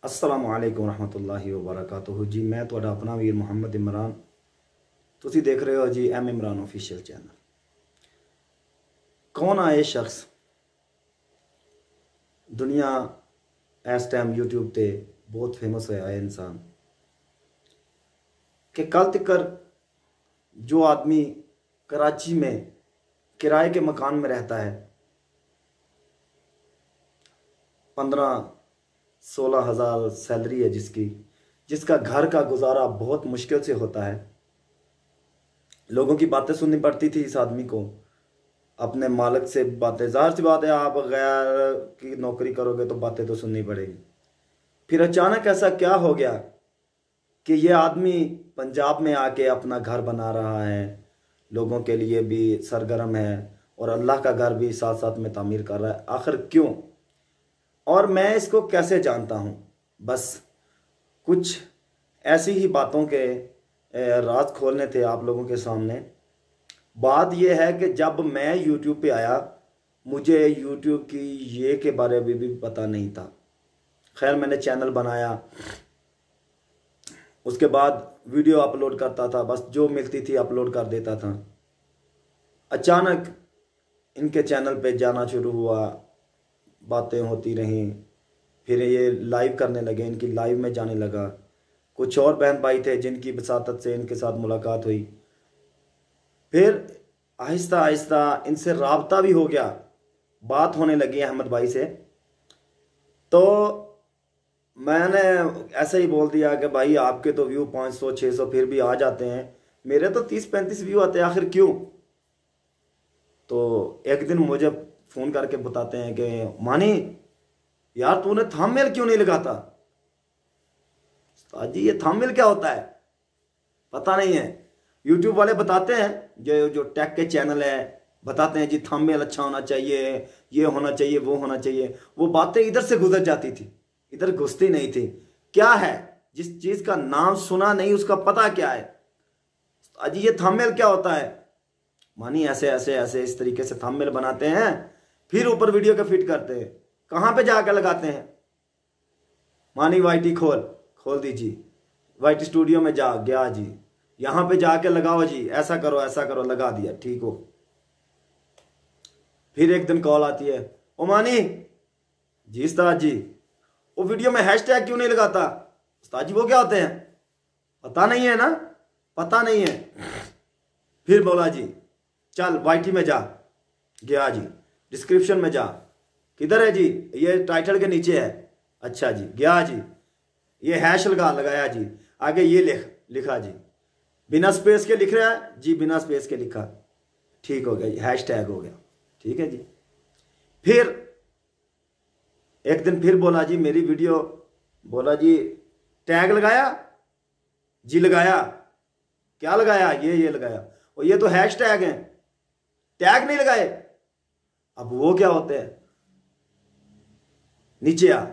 अस्सलामु अलैकुम रहमतुल्लाहि व बरकातुहू जी। मैं ਤੁਹਾਡਾ अपना वीर मुहम्मद इमरान। ਤੁਸੀਂ देख रहे हो G M Imran official channel. कौन आए शख्स दुनिया इस टाइम यूट्यूब ते बहुत फेमस होया है इंसान कि कल तक जो आदमी कराची में किराए के मकान में रहता है 15-16 हज़ार सैलरी है जिसका घर का गुजारा बहुत मुश्किल से होता है। लोगों की बातें सुननी पड़ती थी इस आदमी को, अपने मालिक से बातें, ज़ाहिर सी बात है आप गैर की नौकरी करोगे तो बातें तो सुननी पड़ेगी। फिर अचानक ऐसा क्या हो गया कि ये आदमी पंजाब में आके अपना घर बना रहा है, लोगों के लिए भी सरगर्म है और अल्लाह का घर भी साथ साथ में तामीर कर रहा है। आखिर क्यों और मैं इसको कैसे जानता हूँ? बस कुछ ऐसी ही बातों के राज खोलने थे आप लोगों के सामने। बात यह है कि जब मैं YouTube पे आया मुझे YouTube की ये के बारे में भी पता नहीं था। खैर मैंने चैनल बनाया, उसके बाद वीडियो अपलोड करता था, बस जो मिलती थी अपलोड कर देता था। अचानक इनके चैनल पे जाना शुरू हुआ, बातें होती रहीं, फिर ये लाइव करने लगे, इनकी लाइव में जाने लगा। कुछ और बहन भाई थे जिनकी बसातत से इनके साथ मुलाकात हुई, फिर आहिस्ता आहिस्ता इनसे राब्ता भी हो गया, बात होने लगी अहमद भाई से। तो मैंने ऐसे ही बोल दिया कि भाई आपके तो व्यू 500-600 फिर भी आ जाते हैं, मेरे तो 30-35 व्यू आते हैं, आखिर क्यों? तो एक दिन मुझे फ़ोन करके बताते हैं कि मानी यार तूने थंबनेल क्यों नहीं लगाता? उस्ताद जी ये थंबनेल क्या होता है? पता नहीं है। यूट्यूब वाले बताते हैं, जो टेक के चैनल है बताते हैं जी थंबनेल अच्छा होना चाहिए, ये होना चाहिए, वो होना चाहिए। वो बातें इधर से गुजर जाती थी, इधर घुसती नहीं थी। क्या है जिस चीज़ का नाम सुना नहीं उसका पता क्या है? उस्ताद जी ये थंबनेल क्या होता है? मानी ऐसे ऐसे ऐसे इस तरीके से थंबनेल बनाते हैं, फिर ऊपर वीडियो का फिट करते हैं। कहाँ पे जाकर लगाते हैं? मानी वाईटी खोल दीजिए, वाईटी स्टूडियो में जा गया जी, यहाँ पे जाके लगाओ जी, ऐसा करो, लगा दिया, ठीक हो। फिर एक दिन कॉल आती है, ओ मानी जी उस्ताद जी वो वीडियो में हैशटैग क्यों नहीं लगाता? उस्ताद जी वो क्या होते हैं? पता नहीं है ना, पता नहीं है। फिर बोला जी चल वाईटी में जा, गया जी, डिस्क्रिप्शन में जा, किधर है जी? ये टाइटल के नीचे है। अच्छा जी, गया जी, ये हैश लगाया जी, आगे ये लिखा जी, बिना स्पेस के लिख रहा है जी, बिना स्पेस के लिखा, ठीक हो गया, हैश टैग हो गया, ठीक है जी। फिर एक दिन फिर बोला जी मेरी वीडियो, बोला जी टैग लगाया जी, लगाया, क्या लगाया? ये लगाया, और ये तो हैश टैग है, टैग नहीं लगाए। अब वो क्या होते हैं? नीचे आ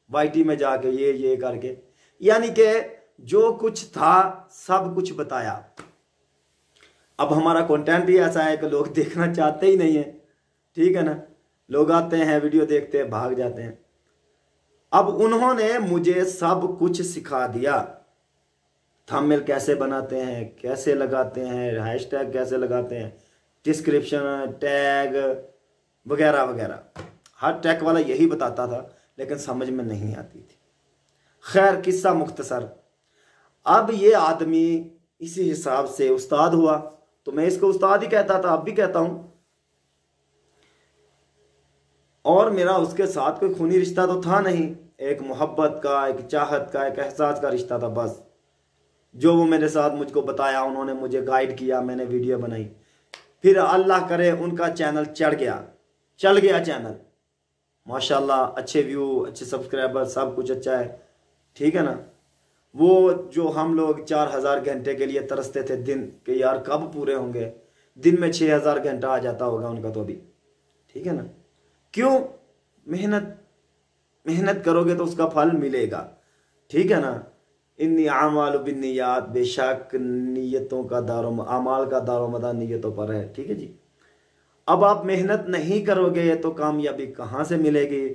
वाईटी में जाके ये करके, यानी कि जो कुछ था सब कुछ बताया। अब हमारा कंटेंट ही ऐसा है कि लोग देखना चाहते ही नहीं है, ठीक है ना। लोग आते हैं, वीडियो देखते हैं, भाग जाते हैं। अब उन्होंने मुझे सब कुछ सिखा दिया, थंबनेल कैसे बनाते हैं, कैसे लगाते हैं, हैशटैग कैसे लगाते हैं, डिस्क्रिप्शन, टैग वगैरह वगैरह। हर टैग वाला यही बताता था, लेकिन समझ में नहीं आती थी। खैर किस्सा मुख्तसर, अब ये आदमी इसी हिसाब से उस्ताद हुआ, तो मैं इसको उस्ताद ही कहता था, अब भी कहता हूं। और मेरा उसके साथ कोई खूनी रिश्ता तो था नहीं, एक मोहब्बत का, एक चाहत का, एक एहसास का रिश्ता था बस। जो वो मेरे साथ मुझको बताया, उन्होंने मुझे गाइड किया, मैंने वीडियो बनाई। फिर अल्लाह करे उनका चैनल चल गया चैनल, माशाल्लाह, अच्छे व्यू, अच्छे सब्सक्राइबर, सब कुछ अच्छा है, ठीक है ना। वो जो हम लोग 4000 घंटे के लिए तरसते थे दिन के, यार कब पूरे होंगे, दिन में 6000 घंटा आ जाता होगा उनका तो अभी, ठीक है ना। क्यों? मेहनत करोगे तो उसका फल मिलेगा, ठीक है ना। इन्नी आमाल बिन्नियात, बेशक नीयतों का अमाल का दारोमदार नीयतों पर है, ठीक है जी। अब आप मेहनत नहीं करोगे तो कामयाबी कहाँ से मिलेगी?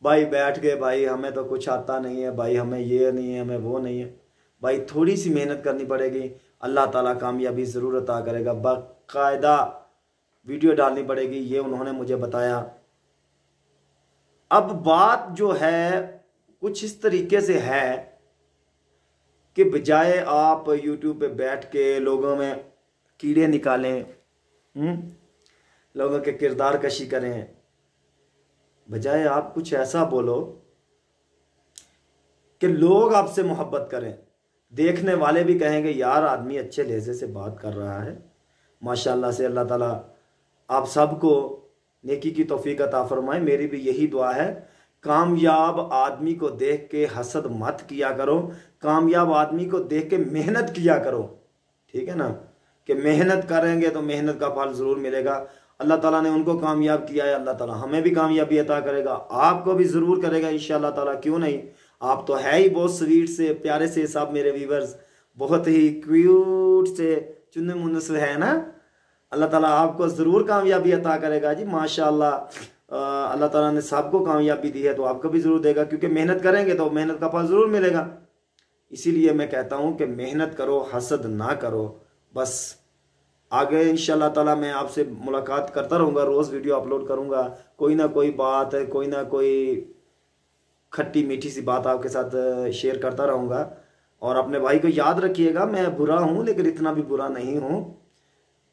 भाई बैठ गए, भाई हमें तो कुछ आता नहीं है, भाई हमें ये नहीं है, हमें वो नहीं है। भाई थोड़ी सी मेहनत करनी पड़ेगी, अल्लाह ताला कामयाबी ज़रूर अता करेगा। बाकायदा वीडियो डालनी पड़ेगी, ये उन्होंने मुझे बताया। अब बात जो है कुछ इस तरीके से है कि बजाय आप यूट्यूब पे बैठ के लोगों में कीड़े निकालें, लोगों के किरदार कशी करें, बजाय आप कुछ ऐसा बोलो कि लोग आपसे मोहब्बत करें, देखने वाले भी कहेंगे यार आदमी अच्छे लहजे से बात कर रहा है, माशाल्लाह से। अल्लाह ताला आप सबको नेकी की तौफीक अता फरमाए। मेरी भी यही दुआ है। कामयाब आदमी को देख के हसद मत किया करो, कामयाब आदमी को देख के मेहनत किया करो, ठीक है ना, कि मेहनत करेंगे तो मेहनत का फल ज़रूर मिलेगा। अल्लाह ताला ने उनको कामयाब किया है, अल्लाह ताला हमें भी कामयाबी अता करेगा, आपको भी ज़रूर करेगा इंशाअल्लाह ताला, क्यों नहीं। आप तो है ही बहुत स्वीट से, प्यारे से सब मेरे व्यूवर्स, बहुत ही क्यूट से, चुन्ने मुन्ने से है ना। अल्लाह ताला आपको ज़रूर कामयाबी अता करेगा जी, माशाअल्लाह। अल्लाह ताला ने सबको कामयाबी दी है तो आपको भी ज़रूर देगा, क्योंकि मेहनत करेंगे तो मेहनत का फल ज़रूर मिलेगा। इसीलिए मैं कहता हूँ कि मेहनत करो, हसद ना करो। बस आगे इंशाल्लाह ताला मैं आपसे मुलाकात करता रहूँगा, रोज़ वीडियो अपलोड करूँगा, कोई ना कोई बात, कोई ना कोई खट्टी मीठी सी बात आपके साथ शेयर करता रहूँगा। और अपने भाई को याद रखिएगा, मैं बुरा हूँ लेकिन इतना भी बुरा नहीं हूँ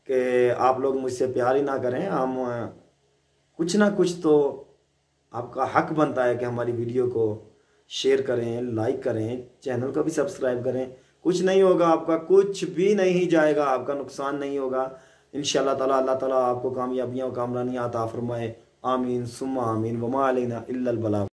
कि आप लोग मुझसे प्यार ही ना करें। हम कुछ ना कुछ तो आपका हक बनता है कि हमारी वीडियो को शेयर करें, लाइक करें, चैनल को भी सब्सक्राइब करें। कुछ नहीं होगा आपका, कुछ भी नहीं जाएगा, आपका नुकसान नहीं होगा इंशाअल्लाह ताला। अल्लाह ताला आपको कामयाबियाँ और कामरानियाँ अता फरमाए। आमीन सुम्मा आमीन। वमा अलैना इल्लल बलाग।